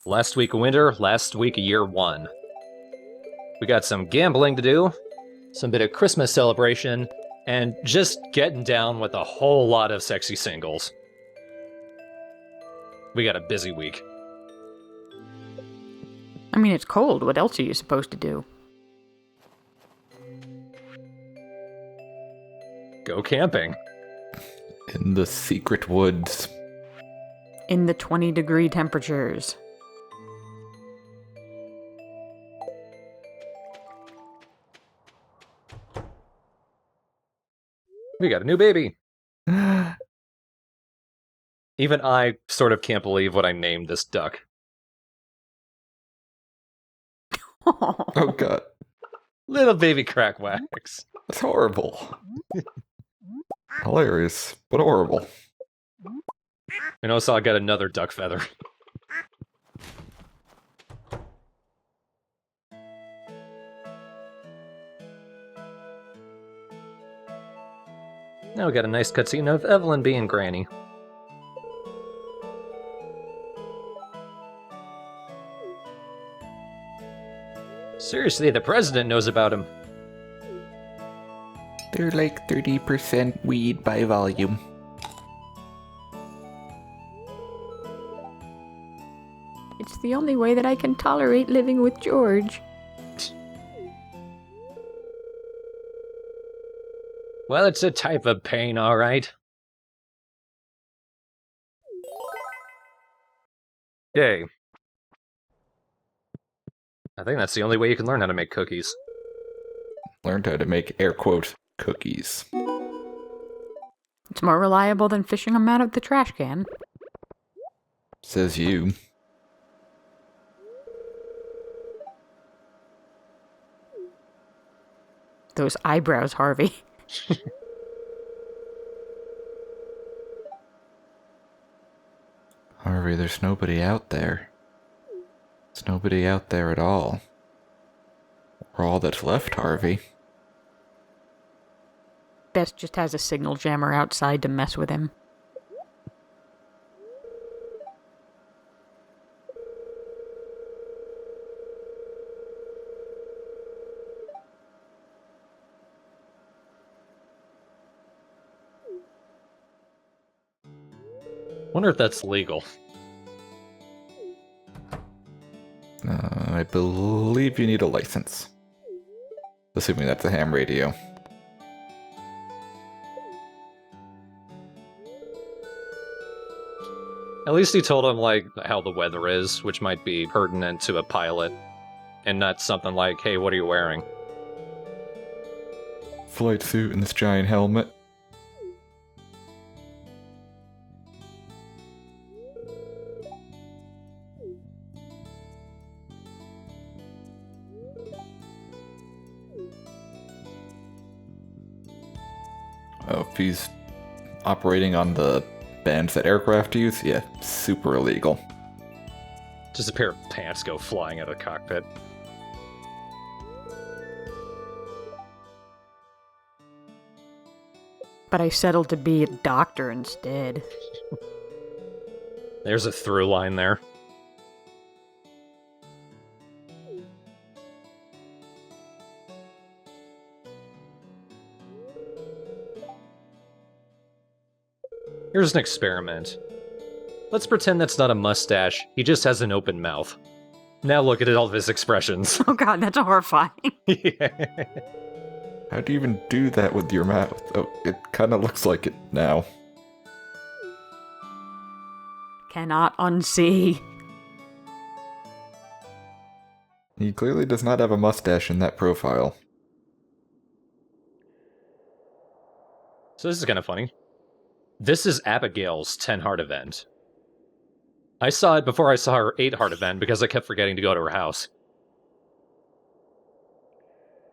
Last week of winter, last week of year one. We got some gambling to do, some bit of Christmas celebration, and just getting down with a whole lot of sexy singles. We got a busy week. I mean, it's cold. What else are you supposed to do? Go camping. In the secret woods. In the 20-degree temperatures. We got a new baby. Even I sort of can't believe what I named this duck. Oh god. Little baby Crackwax. That's horrible. Hilarious, but horrible. And also I got another duck feather. Now we got a nice cutscene of Evelyn being Granny. Seriously, the president knows about him. They're like 30% weed by volume. It's the only way that I can tolerate living with George. Well, it's a type of pain, alright. Yay. I think that's the only way you can learn how to make cookies. Learned how to make air quote cookies. It's more reliable than fishing them out of the trash can. Says you. Those eyebrows, Harvey. Harvey, there's nobody out there. There's nobody out there at all. We're all that's left, Harvey. Bess just has a signal jammer outside to mess with him. Wonder if that's legal. I believe you need a license. Assuming that's a ham radio. At least he told him, like, how the weather is, which might be pertinent to a pilot, and not something like, hey, what are you wearing? Flight suit and this giant helmet. Oh, if he's operating on the bands that aircraft use, yeah, super illegal. Just a pair of pants go flying out of the cockpit. But I settled to be a doctor instead. There's a through line there. Here's an experiment. Let's pretend that's not a mustache, he just has an open mouth. Now look at all of his expressions. Oh god, that's horrifying. Yeah. How do you even do that with your mouth? Oh, it kind of looks like it now. Cannot unsee. He clearly does not have a mustache in that profile. So this is kind of funny. This is Abigail's 10-heart event. I saw it before I saw her 8-heart event because I kept forgetting to go to her house.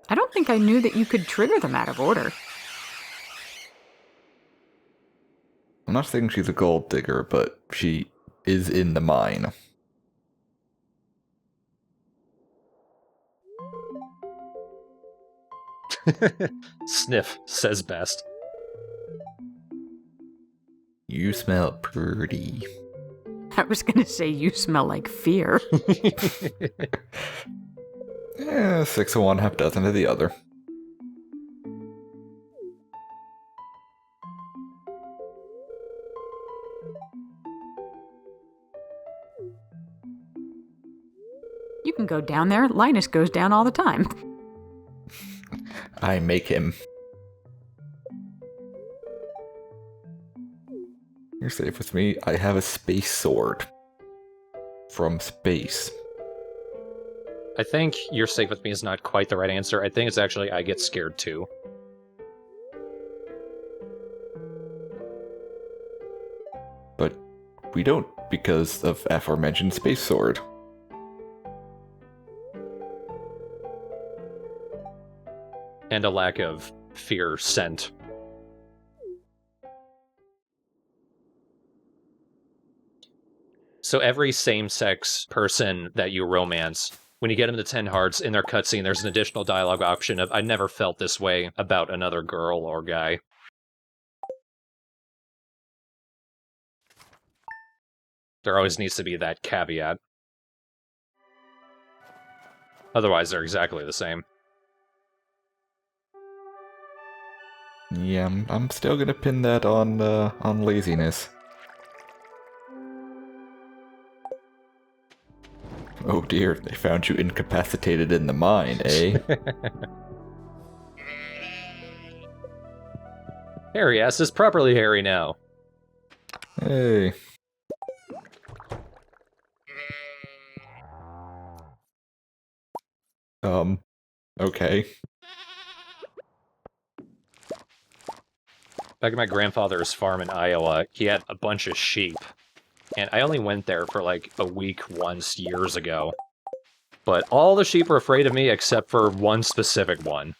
I don't think I knew that you could trigger them out of order. I'm not saying she's a gold digger, but she is in the mine. Sniff says best. You smell pretty. I was gonna say you smell like fear. 6 of one, half dozen of the other. You can go down there. Linus goes down all the time. I make him. You're safe with me. I have a space sword. From space. I think you're safe with me is not quite the right answer. I think it's actually I get scared too. But we don't because of aforementioned space sword. And a lack of fear scent. So every same-sex person that you romance, when you get them to 10 hearts, in their cutscene, there's an additional dialogue option of, I never felt this way about another girl or guy. There always needs to be that caveat. Otherwise, they're exactly the same. Yeah, I'm still gonna pin that on laziness. Oh dear, they found you incapacitated in the mine, eh? Hairy ass is properly hairy now. Hey. Okay. Back at my grandfather's farm in Iowa, he had a bunch of sheep. And I only went there for like a week once years ago. But all the sheep were afraid of me except for one specific one.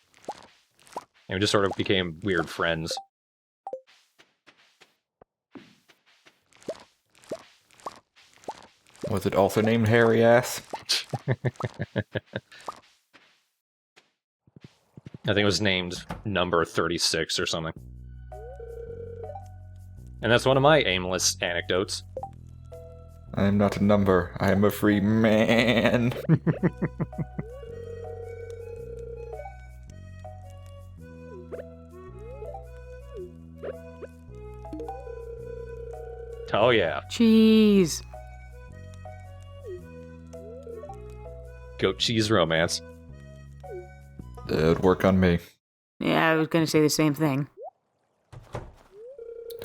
And we just sort of became weird friends. Was it also named Hairy Ass? I think it was named number 36 or something. And that's one of my aimless anecdotes. I am not a number. I am a free man. Oh yeah. Cheese. Goat cheese romance. It'd work on me. Yeah, I was gonna say the same thing.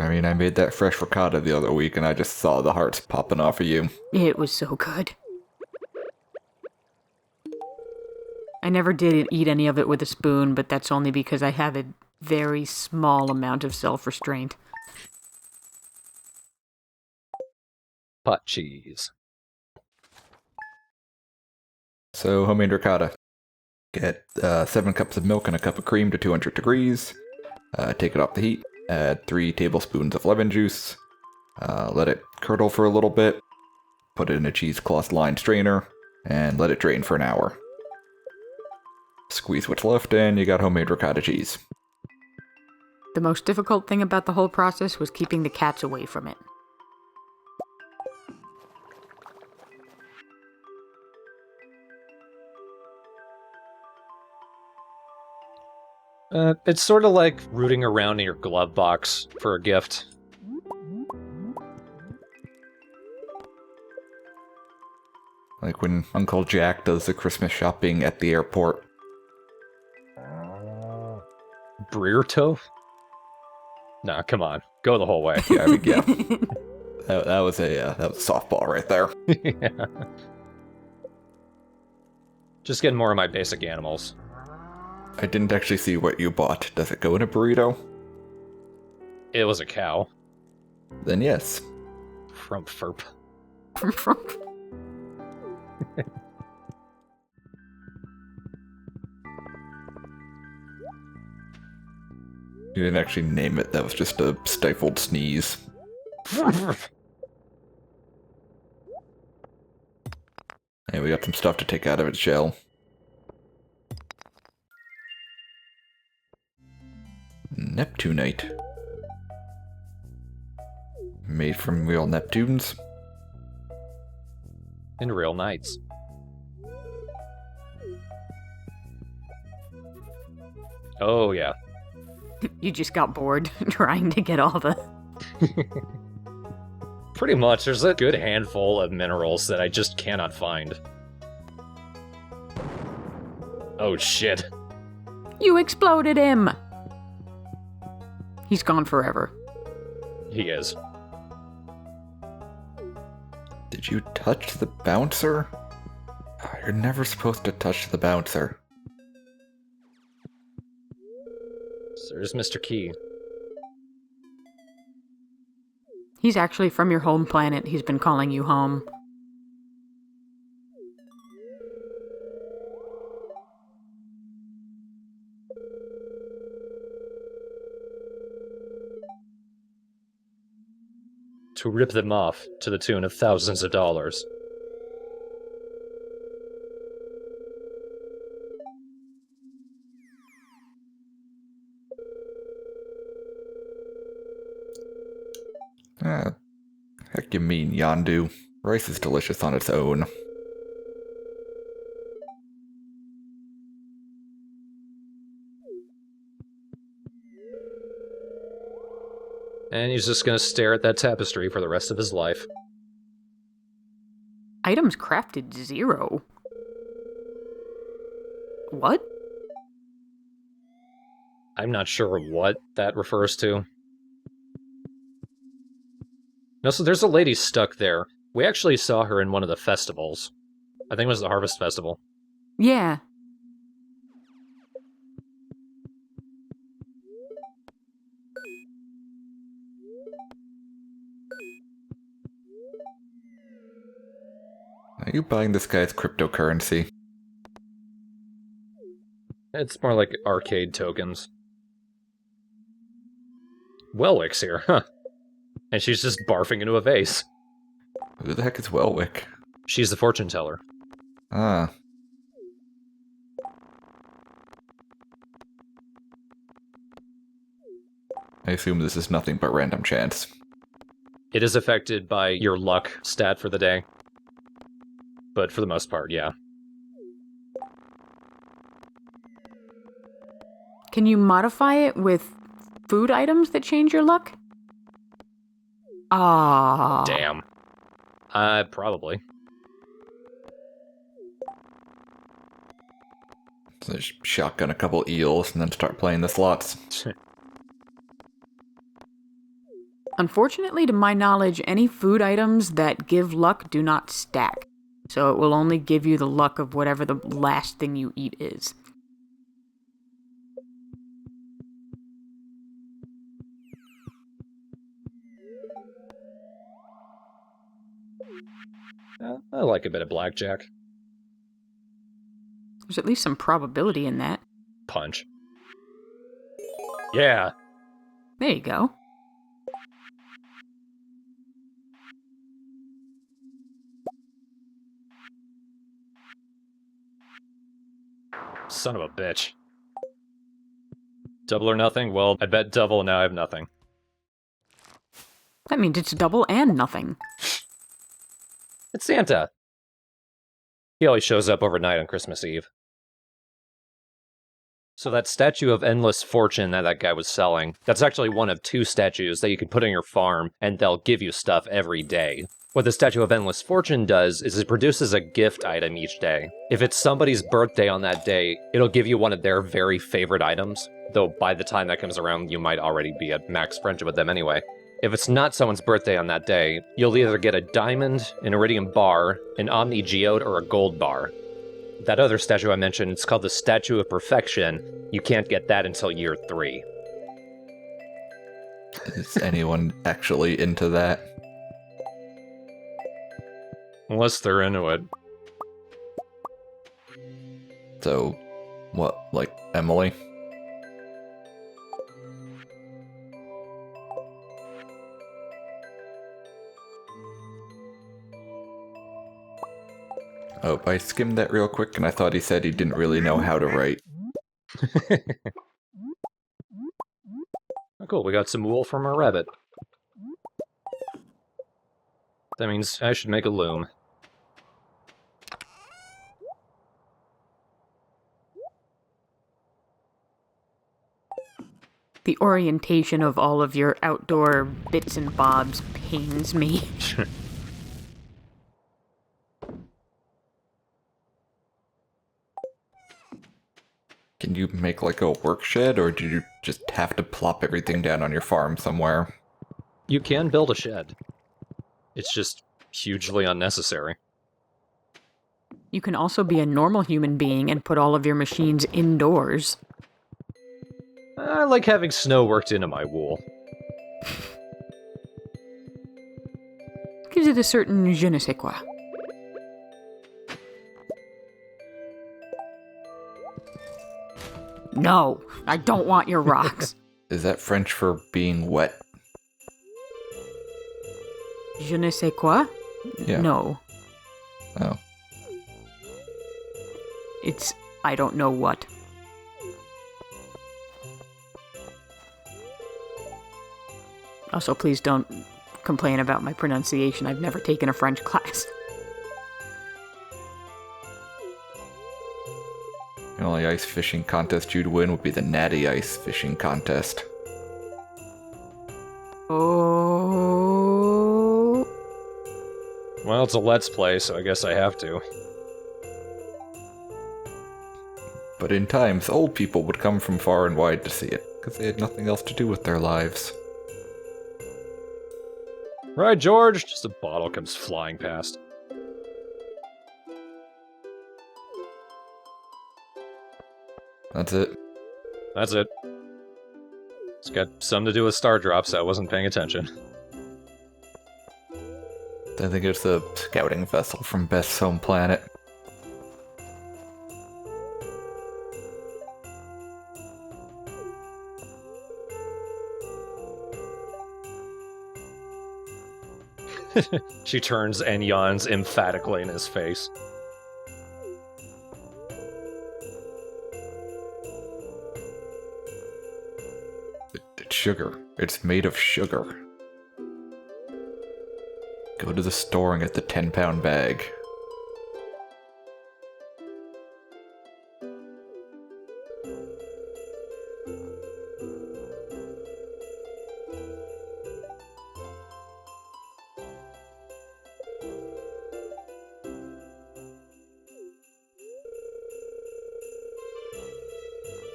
I mean, I made that fresh ricotta the other week and I just saw the hearts popping off of you. It was so good. I never did eat any of it with a spoon, but that's only because I have a very small amount of self-restraint. Pot cheese. So, homemade ricotta. Get 7 cups of milk and a cup of cream to 200 degrees. Take it off the heat. Add 3 tablespoons of lemon juice. Let it curdle for a little bit. Put it in a cheesecloth lined strainer. And let it drain for an hour. Squeeze what's left and you got homemade ricotta cheese. The most difficult thing about the whole process was keeping the cats away from it. It's sort of like rooting around in your glove box for a gift. Like when Uncle Jack does the Christmas shopping at the airport. Breerto? Nah, come on. Go the whole way. Yeah, I mean, yeah. That was a softball right there. Yeah. Just getting more of my basic animals. I didn't actually see what you bought. Does it go in a burrito? It was a cow. Then yes. From Ferp. You didn't actually name it. That was just a stifled sneeze. And we got some stuff to take out of its shell. Neptunite. Made from real Neptunes. in real knights. Oh, yeah. You just got bored trying to get all the... Pretty much, there's a good handful of minerals that I just cannot find. Oh, shit. You exploded him! He's gone forever. He is. Did you touch the bouncer? You're never supposed to touch the bouncer. So there's Mr. Key. He's actually from your home planet. He's been calling you home. To rip them off to the tune of thousands of dollars. Heck you mean, Yandu. Rice is delicious on its own. And he's just gonna stare at that tapestry for the rest of his life. Items crafted 0. What? I'm not sure what that refers to. No, so there's a lady stuck there. We actually saw her in one of the festivals. I think it was the Harvest Festival. Yeah. Are you buying this guy's cryptocurrency? It's more like arcade tokens. Welwick's here, huh? And she's just barfing into a vase. Who the heck is Welwick? She's the fortune teller. Ah. I assume this is nothing but random chance. It is affected by your luck stat for the day. But for the most part, yeah. Can you modify it with food items that change your luck? Ah. Damn. Probably. So just shotgun a couple eels and then start playing the slots. Unfortunately, to my knowledge, any food items that give luck do not stack. So it will only give you the luck of whatever the last thing you eat is. I like a bit of blackjack. There's at least some probability in that. Punch. Yeah. There you go. Son of a bitch. Double or nothing? Well, I bet double, now I have nothing. That means it's double and nothing. It's Santa. He always shows up overnight on Christmas Eve. So that statue of endless fortune that guy was selling, that's actually one of 2 statues that you can put on your farm, and they'll give you stuff every day. What the Statue of Endless Fortune does is it produces a gift item each day. If it's somebody's birthday on that day, it'll give you one of their very favorite items, though by the time that comes around, you might already be at max friendship with them anyway. If it's not someone's birthday on that day, you'll either get a diamond, an iridium bar, an omni geode, or a gold bar. That other statue I mentioned, it's called the Statue of Perfection. You can't get that until year 3. Is anyone actually into that? Unless they're into it. So, what, like Emily? Oh, I skimmed that real quick and I thought he said he didn't really know how to write. Oh, cool, we got some wool from our rabbit. That means I should make a loom. The orientation of all of your outdoor bits and bobs pains me. Can you make like a work shed, or do you just have to plop everything down on your farm somewhere? You can build a shed. It's just hugely unnecessary. You can also be a normal human being and put all of your machines indoors. I like having snow worked into my wool. Gives it a certain je ne sais quoi. No, I don't want your rocks. Is that French for being wet? Je ne sais quoi? Yeah. No. Oh. It's I don't know what. Also, please don't complain about my pronunciation. I've never taken a French class. The only ice fishing contest you'd win would be the Natty Ice Fishing Contest. Oh. Well, it's a Let's Play, so I guess I have to. But in times, old people would come from far and wide to see it, because they had nothing else to do with their lives. Right, George? Just a bottle comes flying past. That's it. That's it. It's got something to do with star drops, I wasn't paying attention. I think it's a scouting vessel from Beth's home planet. She turns and yawns emphatically in his face. It's sugar. It's made of sugar. Go to the store and get the 10-pound bag.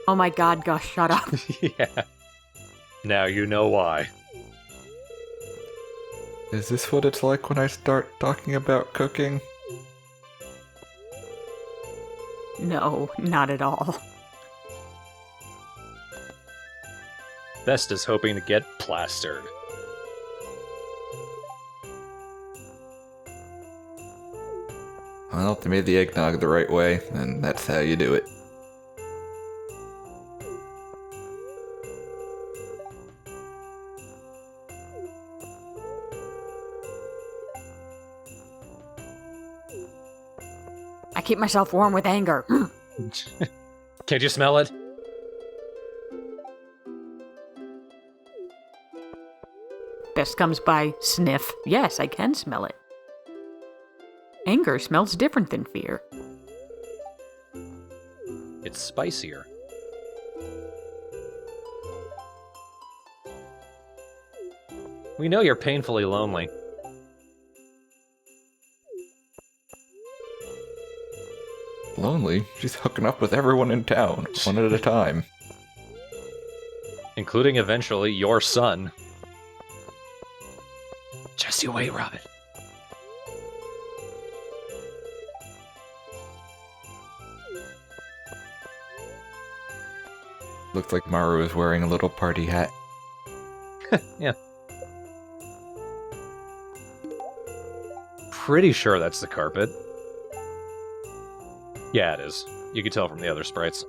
Oh my god, Gus, shut up. Yeah. Now you know why. Is this what it's like when I start talking about cooking? No, not at all. Best is hoping to get plastered. Well, if they made the eggnog the right way, then that's how you do it. I keep myself warm with anger. Can't you smell it? Best comes by sniff. Yes, I can smell it. Anger smells different than fear. It's spicier. We know you're painfully lonely. Lonely? She's hooking up with everyone in town, one at a time. Including eventually your son. Just you wait, Robin. Looks like Maru is wearing a little party hat. Yeah. Pretty sure that's the carpet. Yeah, it is. You can tell from the other sprites.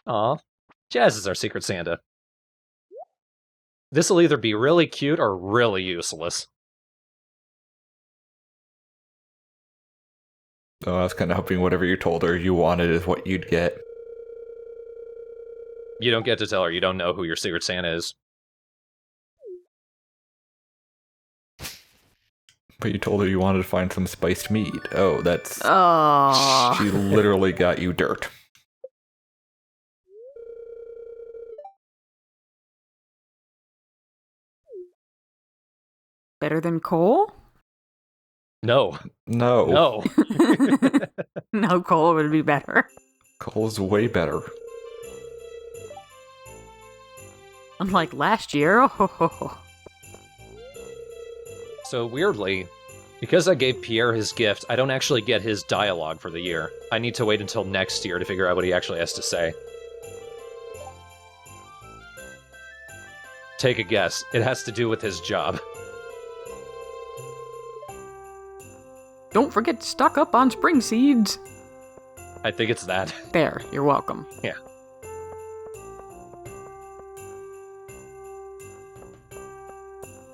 Aw. Jazz is our Secret Santa. This'll either be really cute or really useless. So I was kind of hoping whatever you told her you wanted is what you'd get. You don't get to tell her you don't know who your Secret Santa is. But you told her you wanted to find some spiced mead. Oh, that's... Oh. She literally got you dirt. Better than coal? No. No. No. No, coal would be better. Coal's way better. Unlike last year. Oh. So weirdly, because I gave Pierre his gift, I don't actually get his dialogue for the year. I need to wait until next year to figure out what he actually has to say. Take a guess. It has to do with his job. Don't forget to stock up on spring seeds. I think it's that. There, you're welcome. Yeah.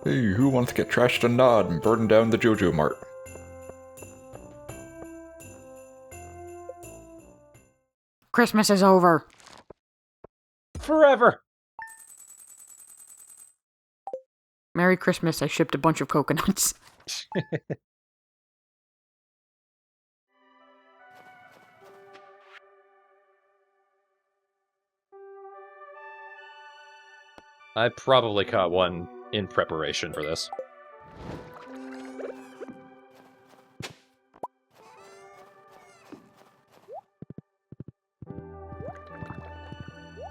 Hey, who wants to get trashed and nod and burn down the JoJo Mart? Christmas is over. Forever! Merry Christmas, I shipped a bunch of coconuts. I probably caught one in preparation for this.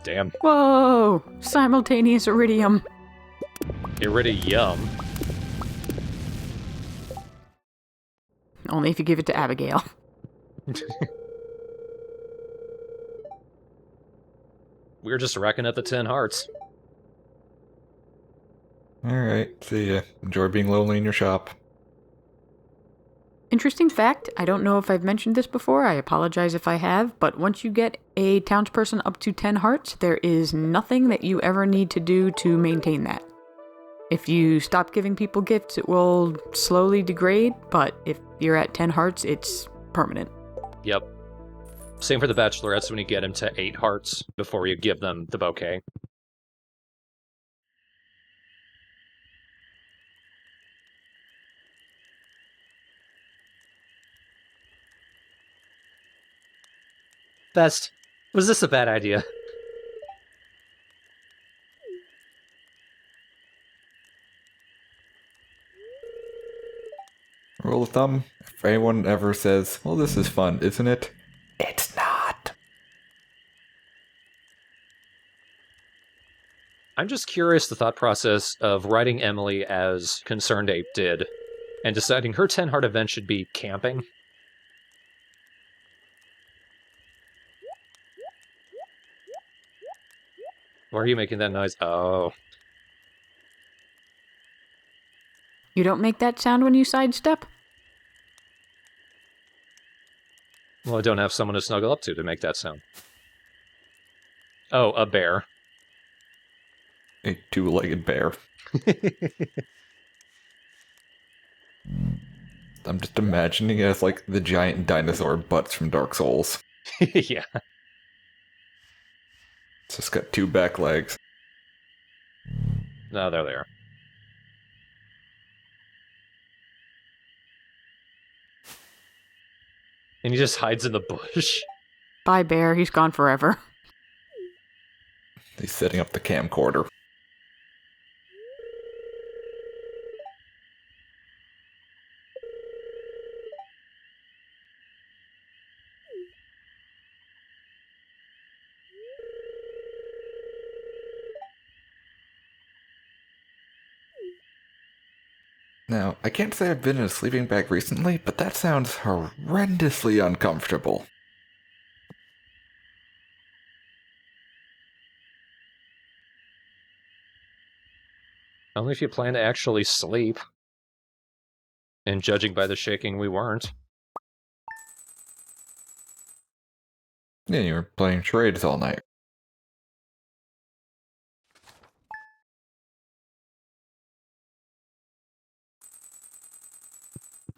Damn. Whoa! Simultaneous iridium. Iridium. Only if you give it to Abigail. We're just racking up the 10 hearts. Alright, see ya. Enjoy being lonely in your shop. Interesting fact, I don't know if I've mentioned this before, I apologize if I have, but once you get a townsperson up to 10 hearts, there is nothing that you ever need to do to maintain that. If you stop giving people gifts, it will slowly degrade, but if you're at 10 hearts, it's permanent. Yep. Same for the bachelorettes when you get them to 8 hearts before you give them the bouquet. Best. Was this a bad idea? Rule of thumb, if anyone ever says, well, this is fun, isn't it? It's not. I'm just curious the thought process of writing Emily as Concerned Ape did, and deciding her 10 heart event should be camping. Why are you making that noise? Oh. You don't make that sound when you sidestep? Well, I don't have someone to snuggle up to make that sound. Oh, a bear. A two-legged bear. I'm just imagining it as like the giant dinosaur butts from Dark Souls. Yeah. It's just got two back legs. No, they're there. And he just hides in the bush. Bye, bear, he's gone forever. He's setting up the camcorder. Now, I can't say I've been in a sleeping bag recently, but that sounds horrendously uncomfortable. Only if you plan to actually sleep. And judging by the shaking, we weren't. Yeah, you were playing charades all night.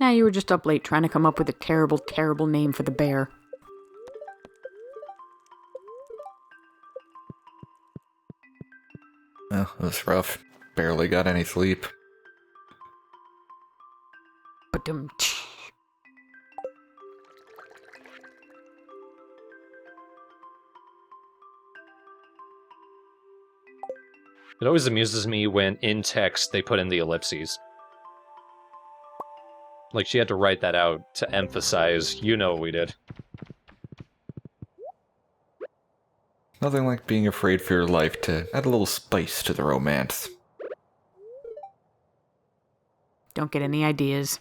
Nah, you were just up late trying to come up with a terrible, terrible name for the bear. Oh, it was rough. Barely got any sleep. Ba-dum. It always amuses me when in text they put in the ellipses. Like, she had to write that out to emphasize, you know what we did. Nothing like being afraid for your life to add a little spice to the romance. Don't get any ideas.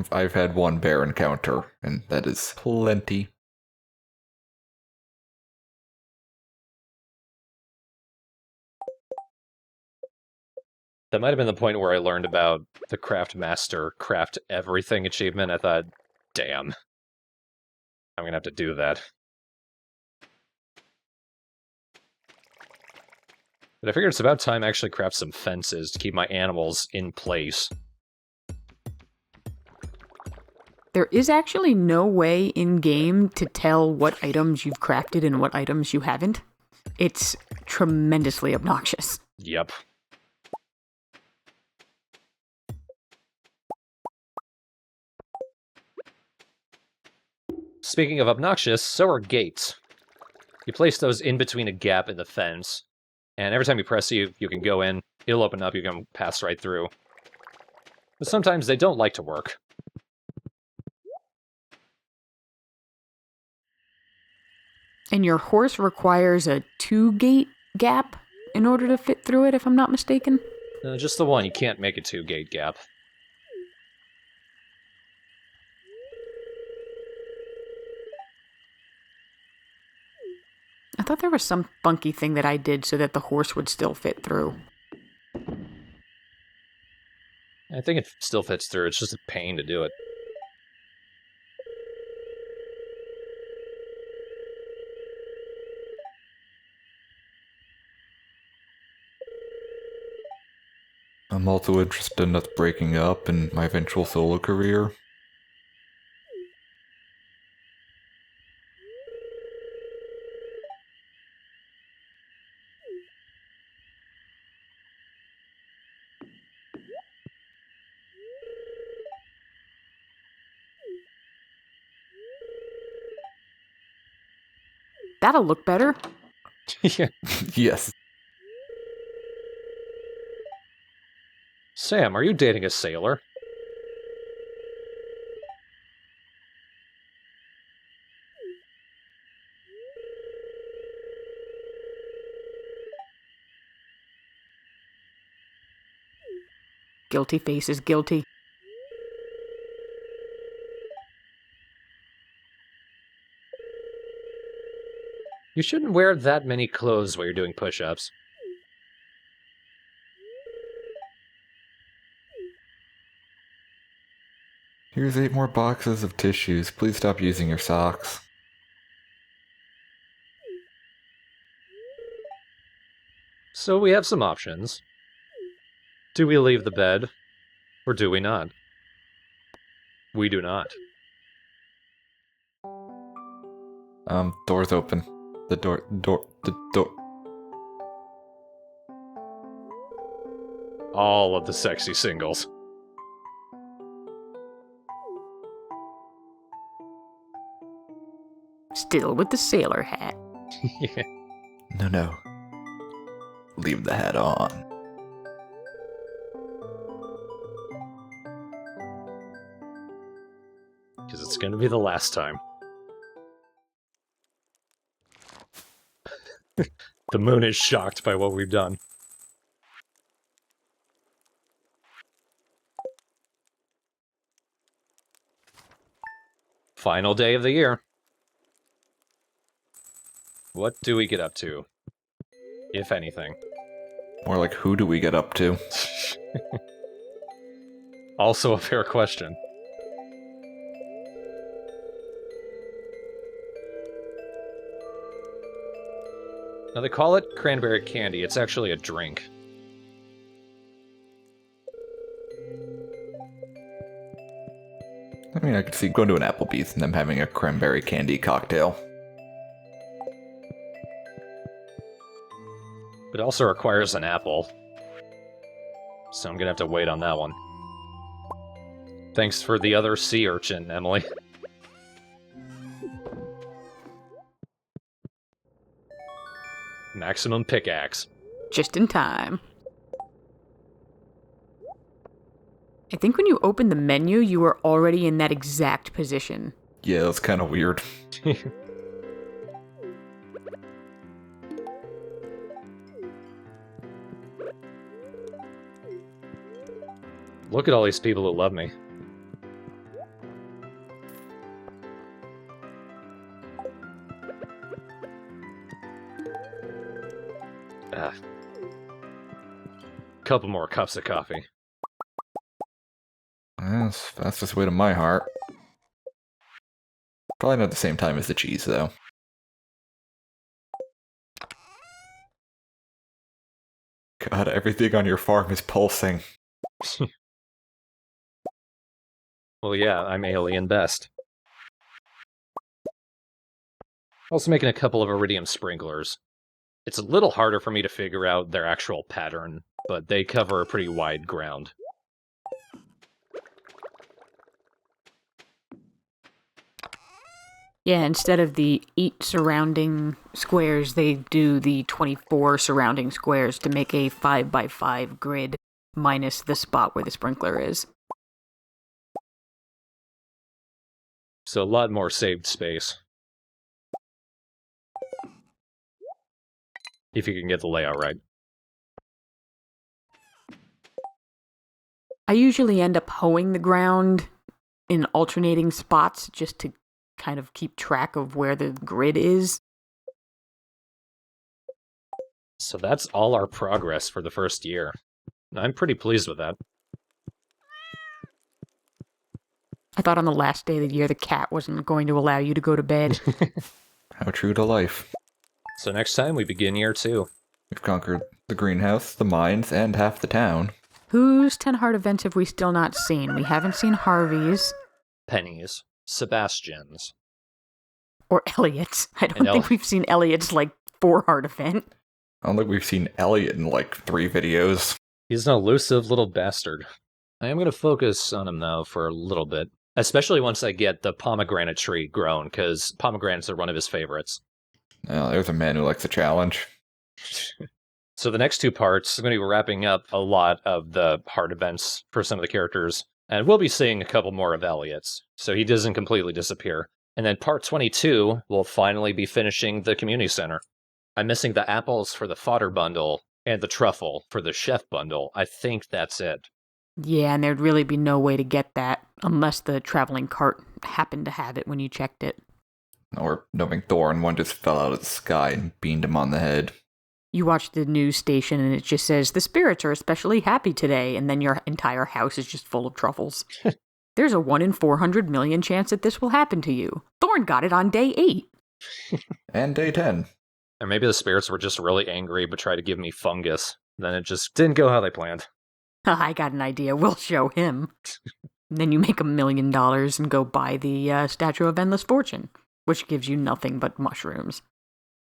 I've had one bear encounter, and that is plenty. That might have been the point where I learned about the Craft Master Craft Everything achievement. I thought, damn, I'm gonna have to do that. But I figured it's about time I actually craft some fences to keep my animals in place. There is actually no way in-game to tell what items you've crafted and what items you haven't. It's tremendously obnoxious. Yep. Speaking of obnoxious, so are gates. You place those in between a gap in the fence, and every time you press you can go in, it'll open up, you can pass right through. But sometimes they don't like to work. And your horse requires a 2-gate gap in order to fit through it, if I'm not mistaken. Just the one, you can't make a 2-gate gap. I thought there was some funky thing that I did so that the horse would still fit through. I think it still fits through, it's just a pain to do it. I'm also interested in us breaking up in my eventual solo career. That'll look better. Yeah. Yes. Sam, are you dating a sailor? Guilty face is guilty. You shouldn't wear that many clothes while you're doing push-ups. Here's 8 more boxes of tissues. Please stop using your socks. So we have some options. Do we leave the bed, or do we not? We do not. Door's open. The door. All of the sexy singles. Still with the sailor hat. Yeah. No. Leave the hat on. Because it's going to be the last time. The moon is shocked by what we've done. Final day of the year. What do we get up to? If anything. More like, who do we get up to? Also a fair question. Now they call it cranberry candy, it's actually a drink. I mean, I could see going to an Applebee's and them having a cranberry candy cocktail. But it also requires an apple. So I'm gonna have to wait on that one. Thanks for the other sea urchin, Emily. Maximum pickaxe. Just in time. I think when you open the menu, you are already in that exact position. Yeah, that's kind of weird. Look at all these people who love me. Couple more cups of coffee. That's fastest way to my heart. Probably not at the same time as the cheese, though. God, everything on your farm is pulsing. Well, yeah, I'm alien best. Also making a couple of iridium sprinklers. It's a little harder for me to figure out their actual pattern, but they cover a pretty wide ground. Yeah, instead of the 8 surrounding squares, they do the 24 surrounding squares to make a 5x5 grid, minus the spot where the sprinkler is. So a lot more saved space. If you can get the layout right. I usually end up hoeing the ground in alternating spots just to kind of keep track of where the grid is. So that's all our progress for the first year. I'm pretty pleased with that. I thought on the last day of the year the cat wasn't going to allow you to go to bed. How true to life. So next time we begin year 2. We've conquered the greenhouse, the mines, and half the town. Whose 10 heart events have we still not seen? We haven't seen Harvey's. Pennies. Sebastian's. Or Elliot's. I don't think we've seen Elliot's, 4 heart event. I don't think we've seen Elliot in, 3 videos. He's an elusive little bastard. I am going to focus on him, though, for a little bit. Especially once I get the pomegranate tree grown, because pomegranates are one of his favorites. Oh, there's a man who likes a challenge. So the next 2 parts, I'm going to be wrapping up a lot of the heart events for some of the characters, and we'll be seeing a couple more of Elliot's, so he doesn't completely disappear. And then part 22, we'll finally be finishing the community center. I'm missing the apples for the fodder bundle, and the truffle for the chef bundle. I think that's it. Yeah, and there'd really be no way to get that, unless the traveling cart happened to have it when you checked it. Or knowing Thorn, one just fell out of the sky and beamed him on the head. You watch the news station and it just says, the spirits are especially happy today, and then your entire house is just full of truffles. There's a 1 in 400 million chance that this will happen to you. Thorn got it on day 8. And day 10. Or maybe the spirits were just really angry but tried to give me fungus. Then it just didn't go how they planned. I got an idea. We'll show him. Then you make $1 million and go buy the Statue of Endless Fortune, which gives you nothing but mushrooms.